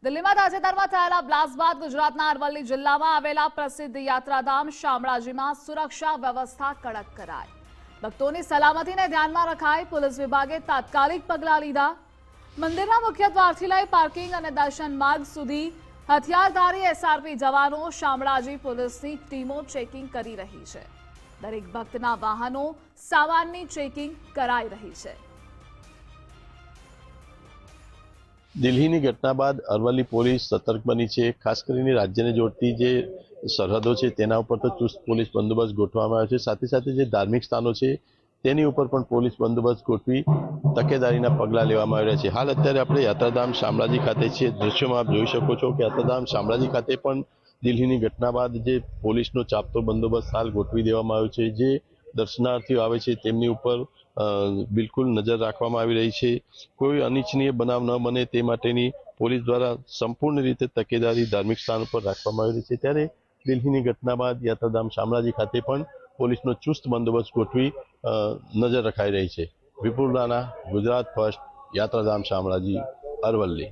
દિલ્હીમાં તાજેતરમાં થયેલા બ્લાસ્ટ બાદ ગુજરાતના અરવલ્લી જિલ્લામાં આવેલા પ્રસિદ્ધ યાત્રાધામ શામળાજીમાં સુરક્ષા વ્યવસ્થા કડક કરાઈ। ભક્તોની સલામતીને ધ્યાનમાં રખાઈ પોલીસ વિભાગે તાત્કાલિક પગલાં લીધા। મંદિરના મુખ્ય દ્વારથી લઈ પાર્કિંગ અને દર્શન માર્ગ સુધી હથિયારધારી એસઆરપી જવાનો શામળાજી પોલીસની ટીમો ચેકિંગ કરી રહી છે। દરેક ભક્તના વાહનો સામાનની ચેકિંગ કરાઈ રહી છે। દિલ્હીની ઘટના બાદ અરવલ્લી પોલીસ સતર્ક બની છે। ખાસ કરીને રાજ્યને જોડતી જે સરહદો છે તેના ઉપર તો ચુસ્ત પોલીસ બંદોબસ્ત ગોઠવવામાં આવ્યો છે। સાથે સાથે જે ધાર્મિક સ્થાનો છે તેની ઉપર પણ પોલીસ બંદોબસ્ત ગોઠવી તકેદારીના પગલાં લેવામાં આવ્યા છે। હાલ અત્યારે આપણે યાત્રાધામ શામળાજી ખાતે છીએ। દૃશ્યોમાં આપ જોઈ શકો છો કે યાત્રાધામ શામળાજી ખાતે પણ દિલ્હીની ઘટના બાદ જે પોલીસનો ચાપતો બંદોબસ્ત હાલ ગોઠવી દેવામાં આવ્યો છે। જે દર્શનાર્થીઓ આવે છે તેમની ઉપર બિલકુલ નજર રાખવામાં આવી રહી છે। કોઈ અનિચ્છનીય બનાવ ન બને તે માટેની પોલીસ દ્વારા સંપૂર્ણ રીતે તકેદારી ધાર્મિક સ્થાન પર રાખવામાં આવી રહી છે। ત્યારે દિલ્હીની ઘટના બાદ યાત્રાધામ શામળાજી ખાતે પણ પોલીસનો ચુસ્ત બંદોબસ્ત ગોઠવી નજર રખાઈ રહી છે। વિપુલ રાણા, ગુજરાત ફર્સ્ટ, યાત્રાધામ શામળાજી, અરવલ્લી।